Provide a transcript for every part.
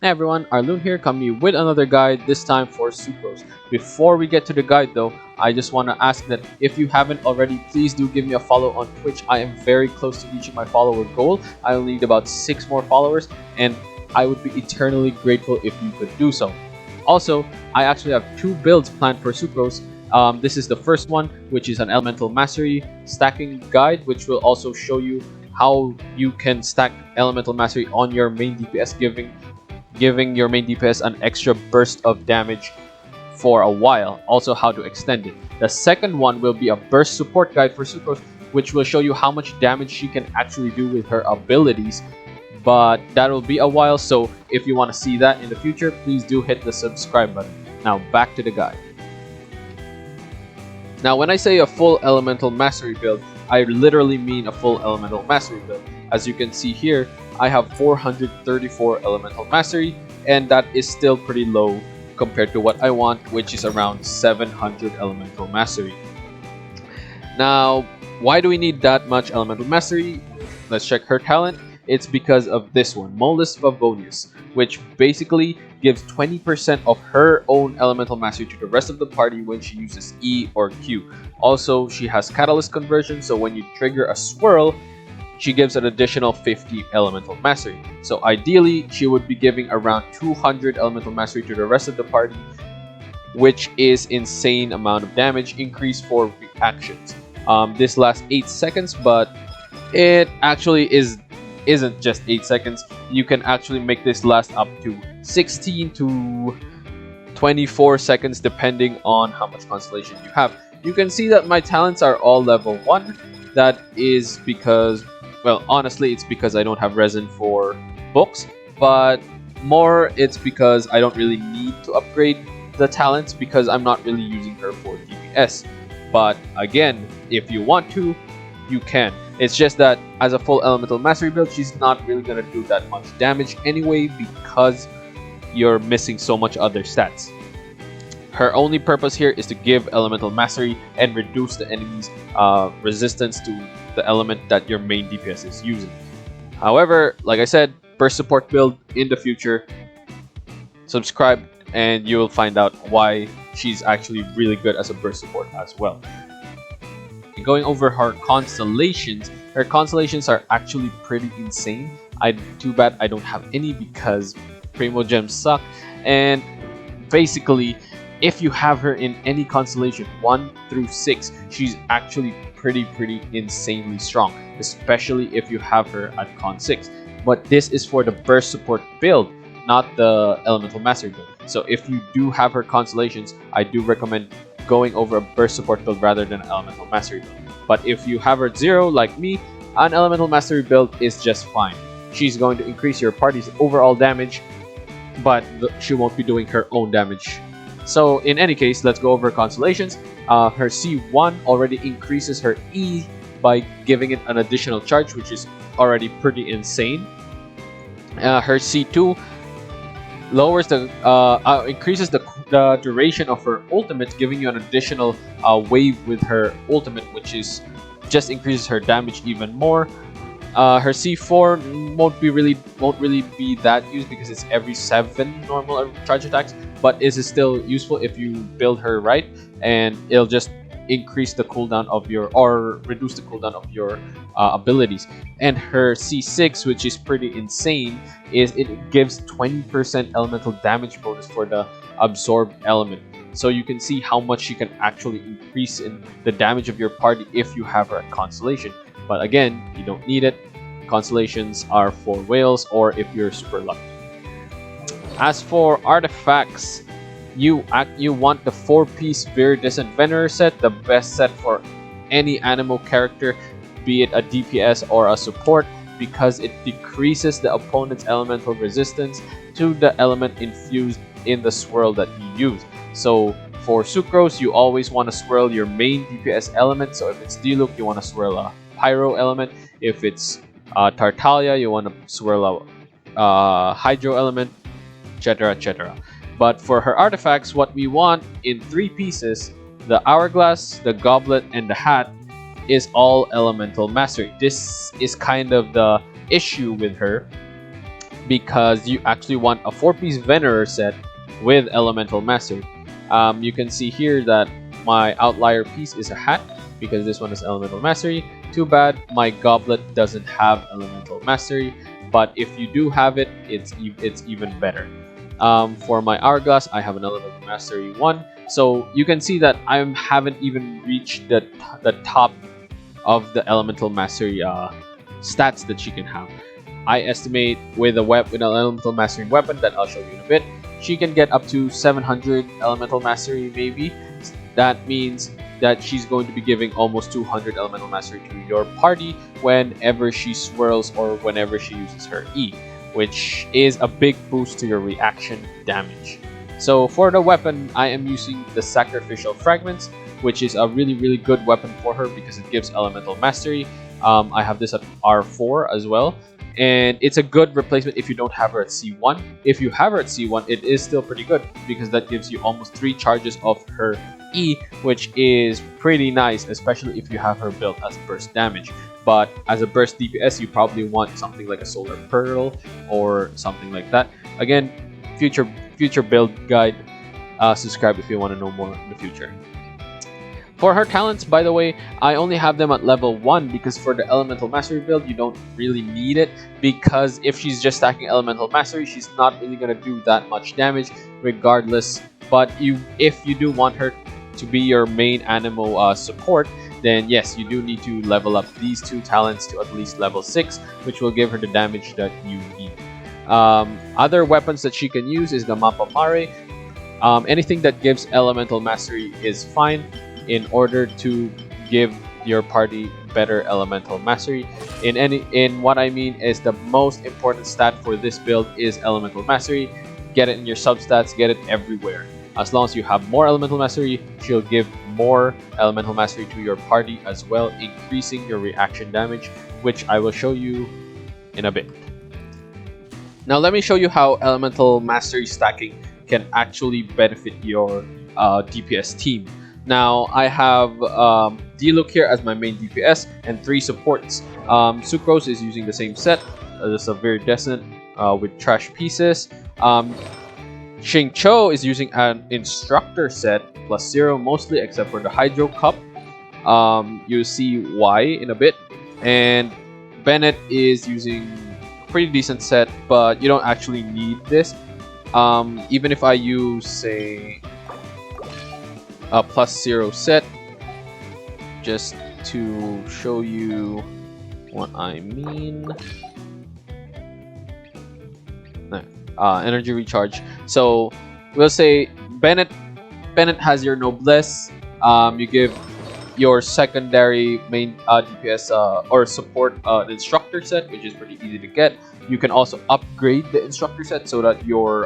Hey everyone, Arloon here coming with another guide, this time for Sucrose. Before we get to the guide though, I just want to ask that if you haven't already, please do give me a follow on Twitch. I am very close to reaching my follower goal. I only need about 6 more followers and I would be eternally grateful if you could do so. Also, I actually have 2 builds planned for Sucrose. This is the first one, which is an Elemental Mastery stacking guide, which will also show you how you can stack Elemental Mastery on your main DPS, giving your main DPS an extra burst of damage for a while. Also how to extend it. The second one will be a burst support guide for Sucrose, which will show you how much damage she can actually do with her abilities. But that will be a while, so if you want to see that in the future, please do hit the subscribe button. Now back to the guide. Now when I say a full Elemental Mastery build, I literally mean a full Elemental Mastery build. As you can see here, I have 434 Elemental Mastery, and that is still pretty low compared to what I want, which is around 700 Elemental Mastery. Now, why do we need that much Elemental Mastery? Let's check her talent. It's because of this one, Molus Favonius, which basically gives 20% of her own Elemental Mastery to the rest of the party when she uses E or Q. Also, she has Catalyst Conversion, so when you trigger a swirl, she gives an additional 50 Elemental Mastery. So ideally, she would be giving around 200 Elemental Mastery to the rest of the party, which is insane amount of damage increase for reactions. This lasts 8 seconds, but it actually isn't just 8 seconds. You can actually make this last up to 16 to 24 seconds depending on how much Constellation you have. You can see that my talents are all level 1. That is because, well, honestly, it's because I don't have resin for books, but more it's because I don't really need to upgrade the talents because I'm not really using her for DPS. But again, if you want to, you can. It's just that as a full Elemental Mastery build, she's not really going to do that much damage anyway because you're missing so much other stats. Her only purpose here is to give Elemental Mastery and reduce the enemy's resistance to the element that your main DPS is using. However, like I said, burst support build in the future. Subscribe and you will find out why she's actually really good as a burst support as well. Going over her constellations are actually pretty insane. Too bad I don't have any because Primo Gems suck. And basically, if you have her in any constellation 1 through 6, she's actually pretty insanely strong, especially if you have her at Con 6. But this is for the burst support build, not the Elemental Mastery build. So if you do have her constellations, I do recommend going over a burst support build rather than an Elemental Mastery build. But if you have her at 0 like me, an Elemental Mastery build is just fine. She's going to increase your party's overall damage, but she won't be doing her own damage. So in any case, let's go over Constellations. Her C1 already increases her E by giving it an additional charge, which is already pretty insane. Her C2 lowers increases the duration of her ultimate, giving you an additional wave with her ultimate, which is just increases her damage even more. Her C4 won't really be that used because it's every 7 normal charge attacks, but is still useful if you build her right, and it'll just increase the cooldown of your or reduce the cooldown of your abilities. And her C6, which is pretty insane, is it gives 20% elemental damage bonus for the absorbed element. So you can see how much you can actually increase in the damage of your party if you have her at Constellation. But again, you don't need it. Constellations are for whales or if you're super lucky. As for artifacts, you want the 4-piece Viridescent Venerer set, the best set for any animal character, be it a DPS or a support, because it decreases the opponent's elemental resistance to the element infused in the swirl that you use. So for Sucrose, you always want to swirl your main DPS element. So if it's Diluc, you want to swirl a Pyro element. If it's Tartaglia, you want to swirl a Hydro element, etc. But for her artifacts, what we want in 3 pieces, the Hourglass, the Goblet, and the Hat, is all Elemental Mastery. This is kind of the issue with her. because you actually want a 4-piece Venerer set with Elemental Mastery. You can see here that my outlier piece is a hat because this one is Elemental Mastery. Too bad my goblet doesn't have Elemental Mastery, but if you do have it, it's even better. For my hourglass, I have an Elemental Mastery 1, so you can see that I haven't even reached the top of the Elemental Mastery stats that she can have. I estimate with an Elemental Mastery weapon that I'll show you in a bit, she can get up to 700 Elemental Mastery maybe. That means that she's going to be giving almost 200 Elemental Mastery to your party whenever she swirls or whenever she uses her E, which is a big boost to your reaction damage. So for the weapon, I am using the Sacrificial Fragments, which is a really good weapon for her because it gives Elemental Mastery. I have this at R4 as well, and it's a good replacement if you don't have her at C1. If you have her at C1, it is still pretty good because that gives you almost 3 charges of her E, which is pretty nice, especially if you have her built as burst damage. But as a burst DPS, you probably want something like a Solar Pearl or something like that. Again, future build guide. Subscribe if you want to know more in the future. For her talents, by the way, I only have them at level 1 because for the Elemental Mastery build, you don't really need it, because if she's just stacking Elemental Mastery, she's not really going to do that much damage regardless. But if you do want her to be your main Anemo support, then yes, you do need to level up these 2 talents to at least level 6, which will give her the damage that you need. Other weapons that she can use is the Mappa Mare. Anything that gives Elemental Mastery is fine in order to give your party better Elemental Mastery. In what I mean is the most important stat for this build is Elemental Mastery. Get it in your substats, get it everywhere. As long as you have more Elemental Mastery, she'll give more Elemental Mastery to your party as well, increasing your reaction damage, which I will show you in a bit. Now let me show you how Elemental Mastery stacking can actually benefit your DPS team. Now I have Diluc here as my main DPS and 3 supports. Sucrose is using the same set, just a very decent with trash pieces. Xingqiu is using an instructor set +0 mostly, except for the Hydro Cup. You'll see why in a bit. And Bennett is using a pretty decent set, but you don't actually need this. Even if I use, say, a +0 set, just to show you what I mean. Energy recharge. So we'll say Bennett has your Noblesse. You give your secondary main DPS or support instructor set, which is pretty easy to get. You can also upgrade the instructor set so that your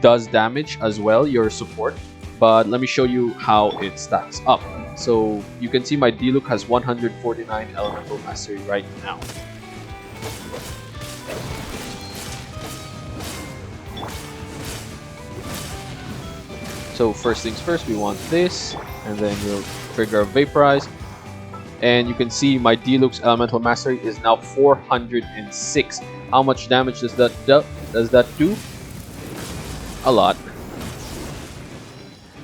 does damage as well, your support. But let me show you how it stacks up. So you can see my Diluc has 149 Elemental Mastery right now. So first things first, we want this, and then we'll trigger a Vaporize. And you can see my Diluc's Elemental Mastery is now 406. How much damage does that do? A lot.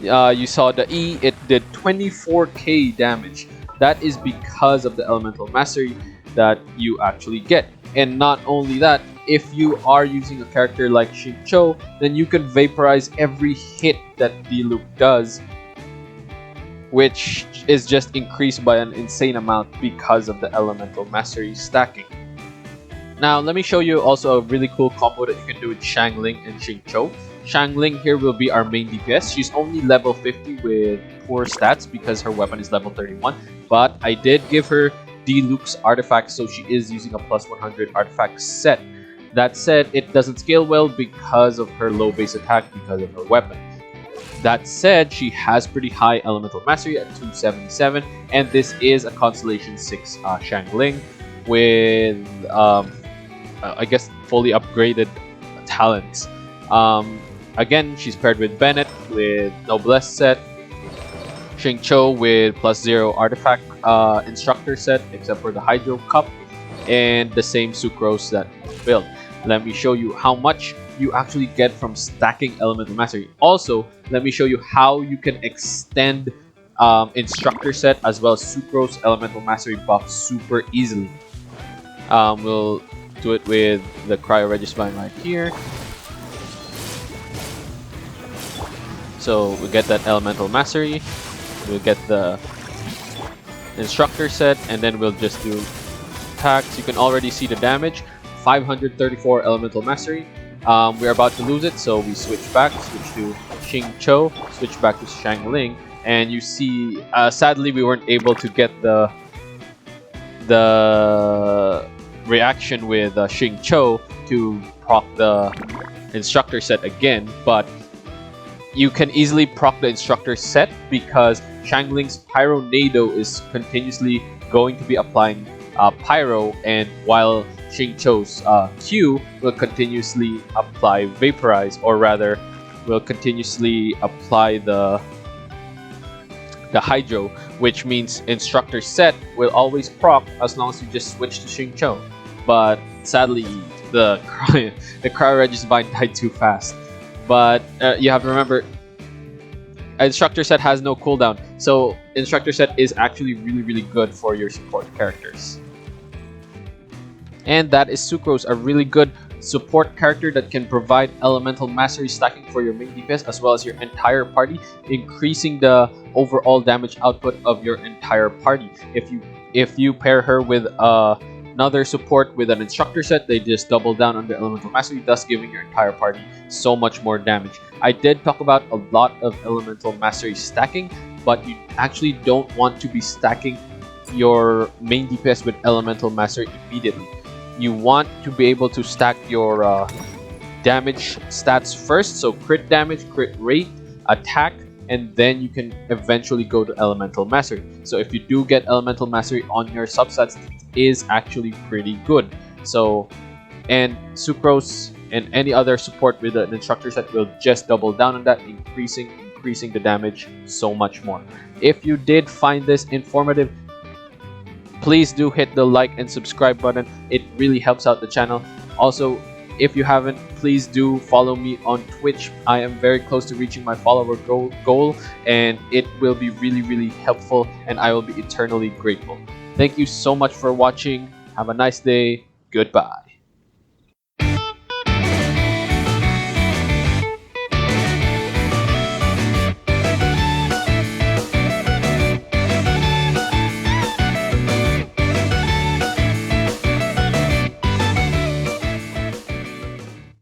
You saw the E, it did 24k damage. That is because of the Elemental Mastery that you actually get. And not only that, if you are using a character like Xingqiu, then you can vaporize every hit that Diluc does, which is just increased by an insane amount because of the Elemental Mastery stacking. Now, let me show you also a really cool combo that you can do with Xiangling and Xingqiu. Xiangling here will be our main DPS. She's only level 50 with poor stats because her weapon is level 31, but I did give her Diluc's artifact, so she is using a +100 artifact set. That said, it doesn't scale well because of her low base attack because of her weapon. That said, she has pretty high Elemental Mastery at 277, and this is a Constellation 6 Xiangling with, I guess, fully upgraded talents. Again, she's paired with Bennett with Noblesse set, Xingqiu with +0 artifact instructor set, except for the Hydro Cup, and the same Sucrose that build. let me show you how much you actually get from stacking Elemental Mastery. Also, let me show you how you can extend Instructor Set as well as Sucrose Elemental Mastery buff super easily. We'll do it with the Cryo Regisvine right here. So we get that Elemental Mastery, we'll get the Instructor Set, and then we'll just do attacks. You can already see the damage, 534 Elemental Mastery. We're about to lose it, so we switch back, switch to Xingqiu, switch back to xiangling, and you see, sadly we weren't able to get the reaction with Xingqiu to proc the Instructor Set again, but you can easily proc the Instructor Set because xiangling's Pyronado is continuously going to be applying Pyro, and while Xingqiu's Q will continuously apply Vaporize, or rather will continuously apply the Hydro, which means Instructor Set will always proc as long as you just switch to Xingqiu. But sadly, the Cryo Regisvine died too fast. But you have to remember, Instructor Set has no cooldown, so Instructor Set is actually really good for your support characters. And that is Sucrose, a really good support character that can provide Elemental Mastery stacking for your main DPS as well as your entire party, increasing the overall damage output of your entire party. If you pair her with another support with an Instructor Set, they just double down on the Elemental Mastery, thus giving your entire party so much more damage. I did talk about a lot of Elemental Mastery stacking, but you actually don't want to be stacking your main DPS with Elemental Mastery immediately. You want to be able to stack your damage stats first, so crit damage, crit rate, attack, and then you can eventually go to Elemental Mastery. So if you do get Elemental Mastery on your subsets, it is actually pretty good. So, and Sucrose and any other support with an Instructor Set will just double down on that, increasing the damage so much more. If you did find this informative, please do hit the like and subscribe button. It really helps out the channel. Also, if you haven't, please do follow me on Twitch. I am very close to reaching my follower goal, and it will be really helpful, and I will be eternally grateful. Thank you so much for watching. Have a nice day. Goodbye.